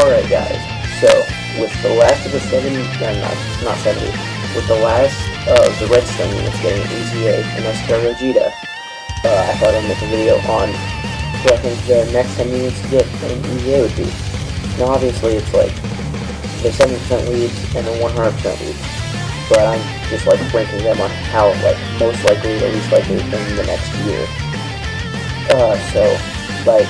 Alright guys, so with the last of the 70, not 70, with the last of the redstone units getting EZA and STR Vegeta, I thought I'd make a video on who I think the next 10 units to get an EZA would be. Now obviously it's like the 70% leads and the 100% leads, but I'm just like ranking them on how like most likely or least likely in the next year. So like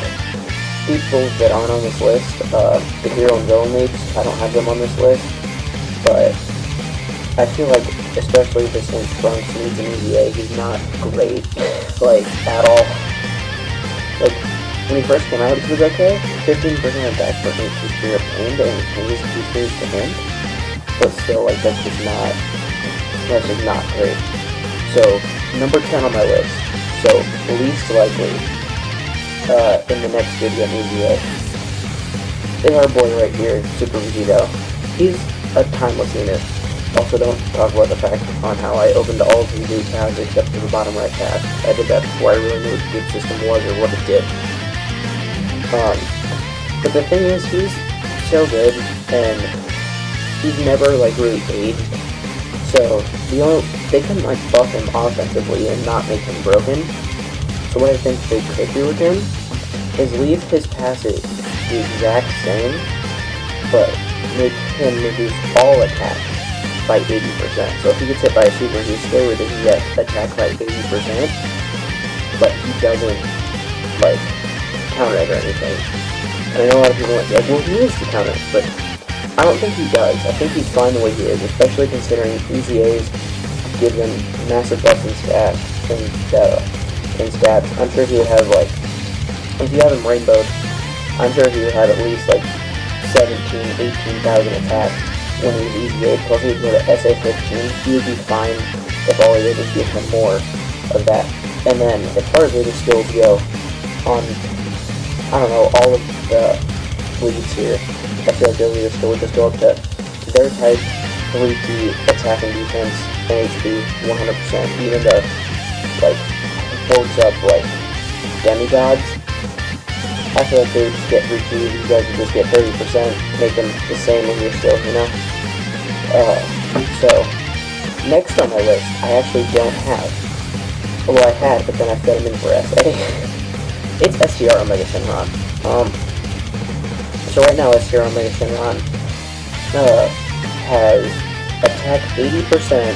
people that aren't on this list, the hero and villain mates, I don't have them on this list, but I feel like, especially this since Trunks needs an EZA, he's not great, like, at all. Like, when he first came out, he was okay, 15% attack for him to clear a pain, and it changes Q-series to him, but still, like, that's just not great. So, number 10 on my list, so, least likely, in the next video in EZA, is our boy right here, Super Vegito. He's a timeless unit. Also, don't talk about the fact on how I opened all of these new tabs except for the bottom right tab. I did that before I really knew what the good system was or what it did. But the thing is, he's so good, and he's never, like, really aged. So, they can, like, buff him offensively and not make him broken. So what I think they could do with him is leave his passive the exact same, but make him reduce all attacks by 80%. So if he gets hit by a super, he still reduces that attack by 80%, but he doesn't, like, counter it or anything. And I know a lot of people might be like, well, he needs to counter it, but I don't think he does. I think he's fine the way he is, especially considering EZAs give him massive buffs in stats, I'm sure he would have, like, if you have him rainbowed, I'm sure he would have at least, like, 18,000 attacks when he was EZA, plus he would go to SA-15, he would be fine if all he did was give him more of that. And then, as far as later skills go, on, I don't know, all of the leads here, I feel like their leader skill would just go up to their type, 3 key, attack and defense, and HP, 100%, even the, like, holds up, like, demigods. I feel like they would just get 3 keys, you guys would just get 30%, make them the same when you're still, you know? So, next on my list, I actually don't have. Well, I had, but then I fed him in for SA. It's STR Omega Shenron. So right now, STR Omega Shenron, has attack 80%,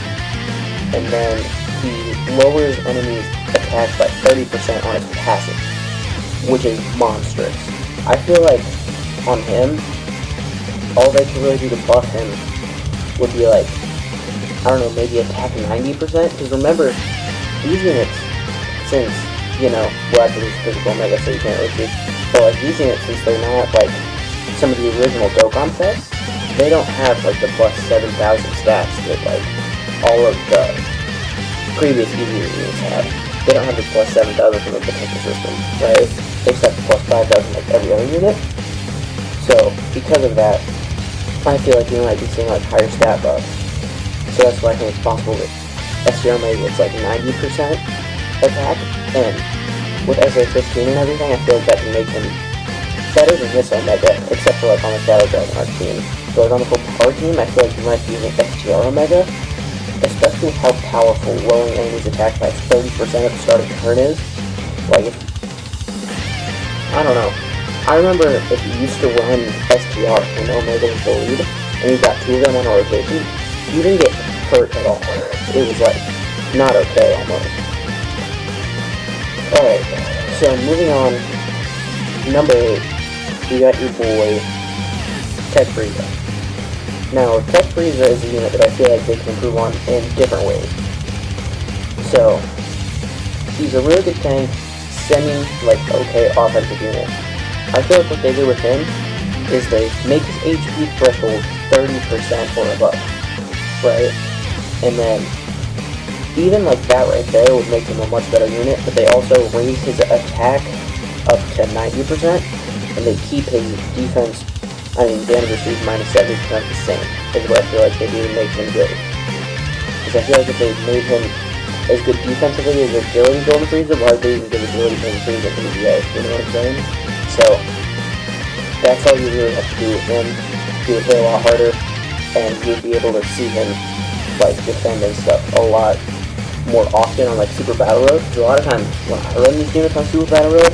and then he lowers enemies' attack by 30% on his passive, which is monstrous. I feel like, on him, all they can really do to buff him would be like, I don't know, maybe attack 90%? Because remember, these units, since, you know, well, actually it's physical Omega, so you can't really see, but like, these units, since they're not, like, some of the original Dokkan sets, they don't have, like, the plus 7,000 stats that, like, all of the previous EZA units have. They don't have the plus 7,000 from the potential system, right? They just have the plus 5,000 like every other unit. So, because of that, I feel like you might be seeing, like, higher stat buffs. So that's why I think it's possible that STR maybe it's, like, 90% attack, and with SA-15 and everything, I feel like that can make him better than this Omega, except for, like, on the Shadow Dragon Arc team. So, like, on the full power team, I feel like you might be using STR Omega, especially with how powerful lowering enemies' attack by 30% at the start of the turn is. Like, I don't know. I remember if you used to run STR when Omega was the lead, and you got 2 of them on a rotation, you didn't get hurt at all. It was, like, not okay, almost. Alright, so moving on, number 8, you got your boy, Tech Frieza. Now, Tech Frieza is a unit that I feel like they can improve on in different ways. So, he's a really good tank, okay offensive unit. I feel like what they do with him is they make his HP threshold 30% or above, right? And then, even like that right there would make him a much better unit, but they also raise his attack up to 90%, and they keep his defense, damage received minus 70% the same, is what I feel like they do to make him good. Because I feel like if they made him as good defensively as agility Golden Frieza, why would they even give agility Golden Frieza in EZA? You know what I'm saying? So, that's all you really have to do with him. He would hit a lot harder, and you'd be able to see him like defend and stuff a lot more often on like Super Battle Road. Because a lot of times when I run these units on Super Battle Road,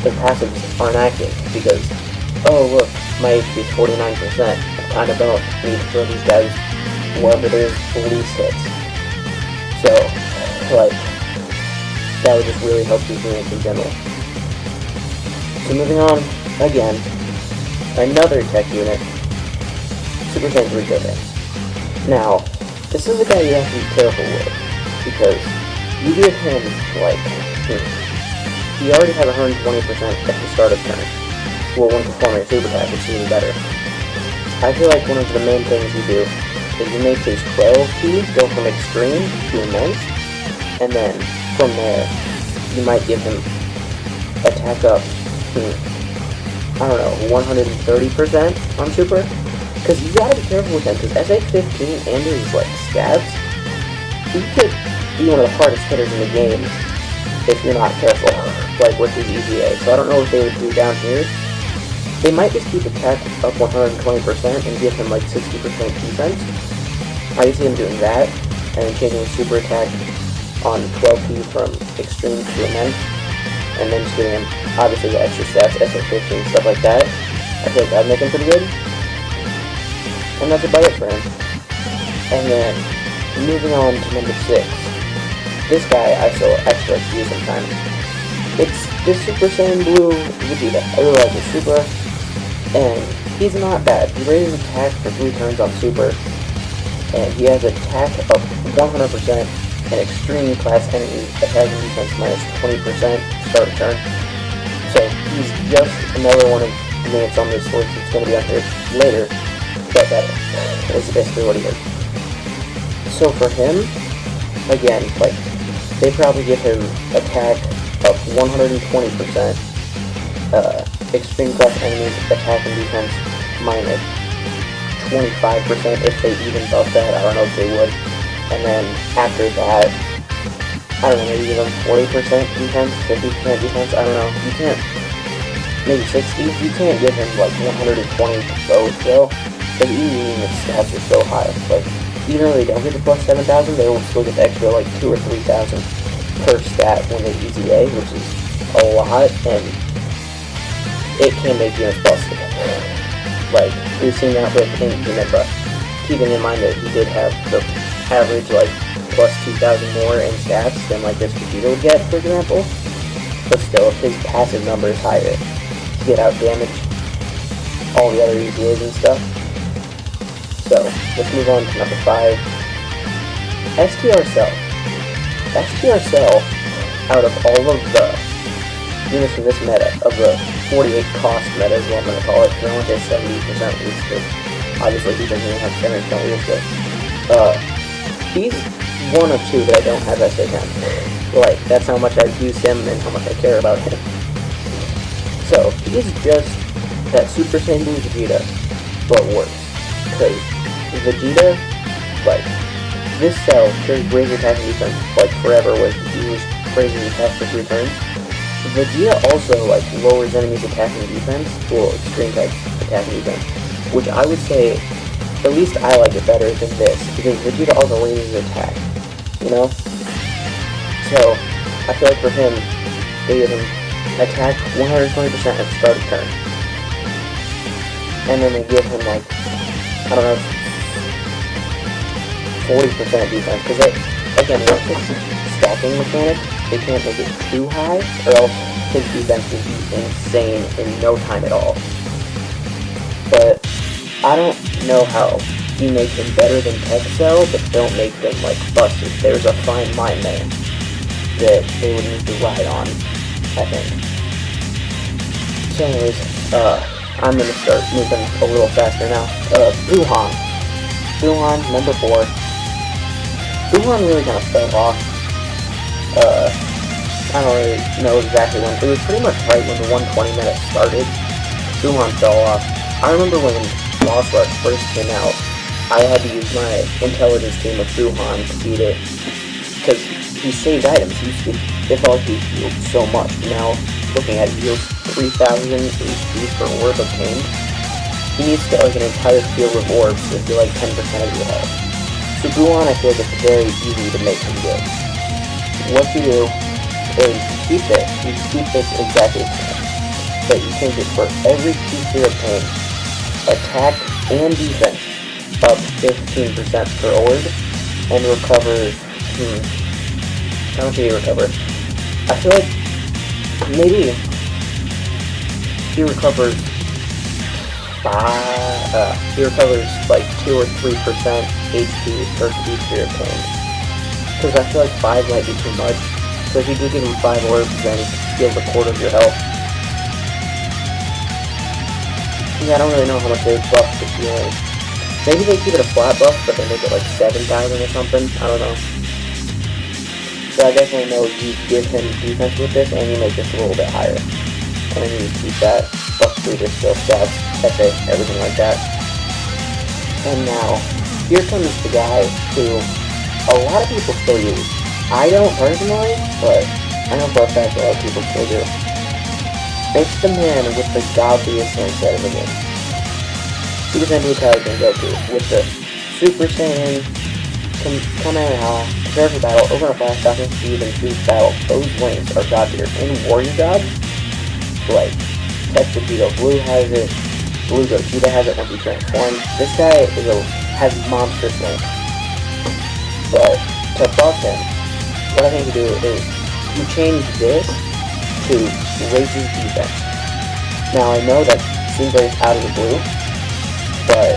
their passives aren't active because, oh look, my HP is 49%. I kind of don't need to throw these guys wherever there's least hits. So, like, that would just really help these units in general. So moving on, again, another tech unit, Super Saiyan 3 Dokkan. Now, this is a guy you have to be careful with, because you give him, like, he already has 120% at the start of turn. Well, when performing a super attack, it's even better. I feel like one of the main things you do is you make his 12 key go from extreme to immense, and then from there, you might give him attack up, I don't know, 130% on super. Because you gotta be careful with him, because SA-15 and his, like, stabs, he could be one of the hardest hitters in the game if you're not careful, like with his EZA. So I don't know what they would do down here. They might just keep attack up 120% and give him like 60% defense. I can see him doing that, and then changing his super attack on 12P from extreme to immense, and then just giving him, obviously, the extra stats, SA-15, stuff like that. I feel like that'd make him pretty good. And that's about it for him. And then, moving on to number 6. This guy I still extra like to use sometimes. It's this Super Saiyan Blue Vegeta. I really like this Super, and he's not bad. He raises attack for 3 turns on Super, and he has attack up 100% and extreme class enemy attack and defense minus 20% start of turn. So he's just another one of the units on this list that's going to be on here later, but better. Is basically what he is. So for him, again, like, they probably give him attack of 120%, extreme class enemies attack and defense minus 25% if they even buff that. I don't know if they would. And then after that, I don't know, maybe give them 40% defense, 50% defense, I don't know. You can't, maybe 60. You can't give him like 120 both though, because even the stats are so high. Like, even though they don't get the plus 7,000, they will still get the extra like 2,000 or 3,000 per stat when they EZA, which is a lot, and it can make units busted. Like, we've seen that with Infinite, keeping in mind that he did have the average like plus 2,000 more in stats than like this Vegeta would get, for example. But still, if his passive number is higher, to get out damage, all the other EZAs and stuff. So, let's move on to number 5. STR Cell. STR Cell, out of all of the units in this meta, of the 48 cost meta is what I'm going to call it, because I only get 70% least, because obviously he doesn't even have 70% least, he's one of 2 that I don't have SA-10. Like, that's how much I've used him and how much I care about him. So, he's just that Super Saiyan Blue Vegeta, but worse. Because Vegeta, like, this cell should raise attack and defense, like, forever, where he was raising attack for 3 turns. Vegeta also, like, lowers enemies' attack and defense, well, extreme type attack and defense, which I would say, at least I like it better than this, because Vegeta also raises attack, you know? So, I feel like for him, they give him attack 120% at the start of turn. And then they give him, like, I don't know, 40% defense, because again, with his stacking mechanic, they can't make it too high, or else his defense will be insane in no time at all. But I don't know how you make him better than Tech Cell, but don't make them like busted. There's a fine line there that they would need to ride on, I think. So anyways, I'm gonna start moving a little faster now. Buhan. Buhan, number 4. Buhan really kind of fell off. I don't really know exactly when. It was pretty much right when the 120 minutes started. Buhan fell off. I remember when Boss Rush first came out, I had to use my intelligence team with Buhan to beat it. Because he saved items. It felt like he healed so much. Now, looking at heals 3,000 HP per orb obtained. He needs to get like an entire field of orbs to do like 10% of your health. So Buon, I feel like it's very easy to make him good. What you do is keep this. You keep this exactly the same. But you change it for every feature obtained. Attack and defense up 15% per orb, and recovers, how much do you recover? I feel like maybe he recovers like 2 or 3% HP per feature obtained. Because I feel like 5 might be too much. So if you do give him 5 orbs, then he heals a quarter of your health. Yeah, I don't really know how much they buff the healing. Maybe they keep it a flat buff, but they make it like 7,000 or something. I don't know. So I definitely know you give him defense with this, and you make this a little bit higher. And then you keep that, buff through their skill stats, essay, everything like that. And now, here comes the guy who a lot of people still use. I don't personally, but I know for a fact a lot of people still do. It's the man with the godliest mindset of the game. Super Saiyan Blue Kaioken Goku with the Super Saiyan Kamehameha, prepare for battle, over a flash, shocking speed, and choose battle. Those wings are god tier. In warrior gods, like Text Vegito Blue has it, Blue Gogeta has it once he transforms. This guy has monstrous wings. But to buff him, what I think you do is you change this to raises defense. Now I know that seems like out of the blue, but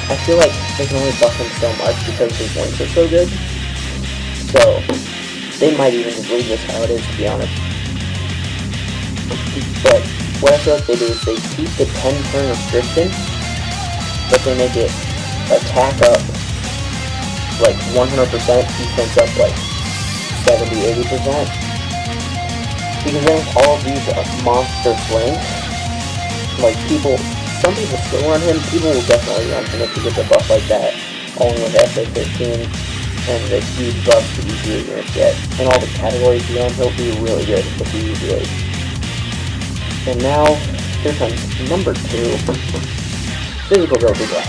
I feel like they can only buff him so much because his wings are so good. So they might even just leave this how it is, to be honest. But what I feel like they do is they keep the 10-turn restriction, but they make it attack up like 100%, defense up like 70-80%. Because then with all of these monster swings, like some people still run him, people will definitely run him if you get the buff like that, only with SA-15, and the huge buffs the EZA units get. And all the categories you run, he'll be really good with the EZAs. And now, here comes number 2, Physical Goku Black.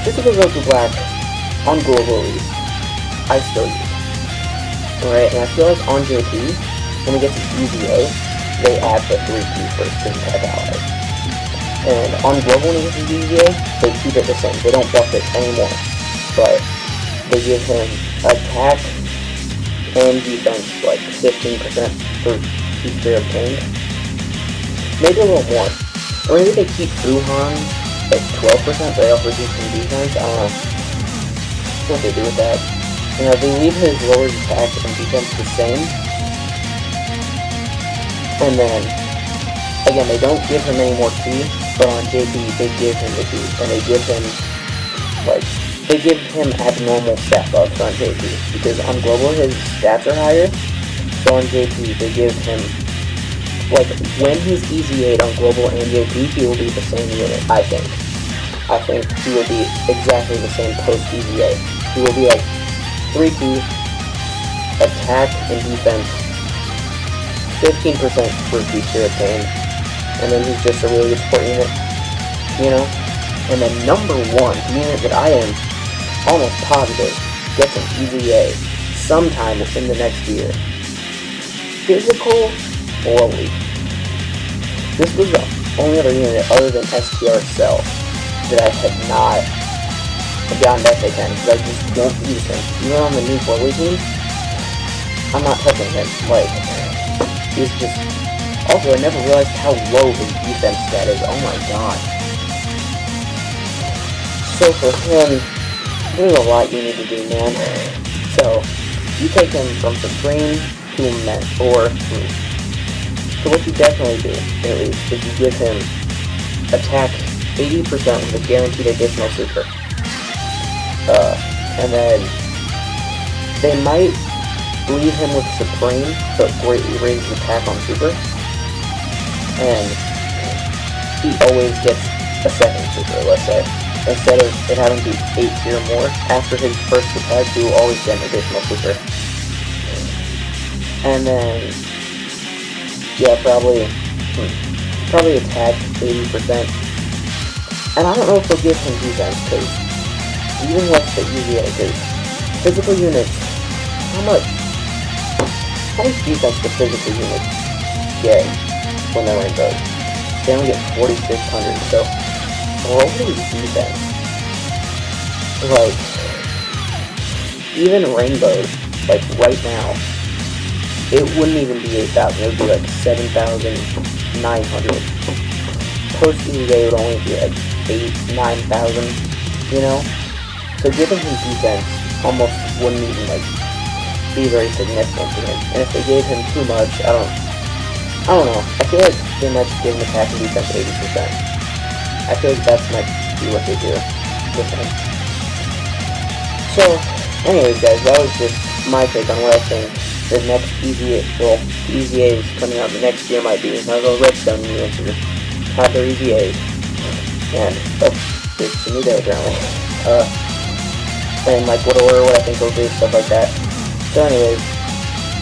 Physical Goku Black, on global release, I still use. Alright, and I feel like on JP, when we get to EZA, they add the 3P for Extreme Type Allies. And on global, when we get to EZA, they keep it the same. They don't buff it anymore. But they give him attack and defense like 15% for each they obtained. Maybe a little more. Or maybe they keep Buhan at 12%, but they also give him defense. I don't know what they do with that. You know, they leave his lower attack and defense the same. And then, again, they don't give him any more Ki, but on JP, they give him the Ki. And they give him abnormal stat buffs on JP. Because on global, his stats are higher. So on JP, they give him, like, when he's EZA'd on global and JP, he will be the same unit, I think. I think he will be exactly the same post-EZA. He will be like 3 Ki, attack and defense, 15% for feature obtained, and then he's just a really good support unit, you know? And then number 1, the unit that I am almost positive gets an EZA sometime within the next year. Physical Broly. This was the only other unit other than STR Cell that I had not gotten to SA-10, because I just won't use him. Even on the new Broly team, I'm not touching him. Like, he's just... Also, I never realized how low his defense stat is. Oh my god. So for him, there's a lot you need to do, man. So, you take him from Supreme to Immense, or... So what you definitely do, at least, is you give him attack 80% with a guaranteed additional super. And then they might leave him with Supreme, so it greatly raises attack on super. And he always gets a second super, let's say. Instead of it having to be 8 tier more, after his first attack, he will always get an additional super. And then Yeah, probably attack 80%. And I don't know if they'll give him defense, because even with the EZA, because physical units, how much defense do physical units get when they're rainbows? They only get 4,600, so Broly's defense, like, even rainbows, like right now, it wouldn't even be 8,000, it would be like 7,900. Post EZA would only be like 9,000, you know? So giving him defense almost wouldn't even like be very significant to him. And if they gave him too much, I don't know. I feel like they might just give him attack and defense 80%. I feel like that might be what they do with him. So, anyways guys, that was just my take on what I think the next EZAs coming out the next year might be. Now the Redstone units have their EZAs. And, it's a new day apparently. And like what I think they'll do, stuff like that. So anyways,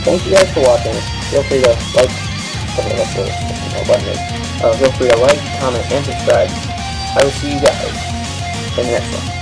thank you guys for watching. Feel free to like, that's what the button is. Feel free to like, comment, and subscribe. I will see you guys in the next one.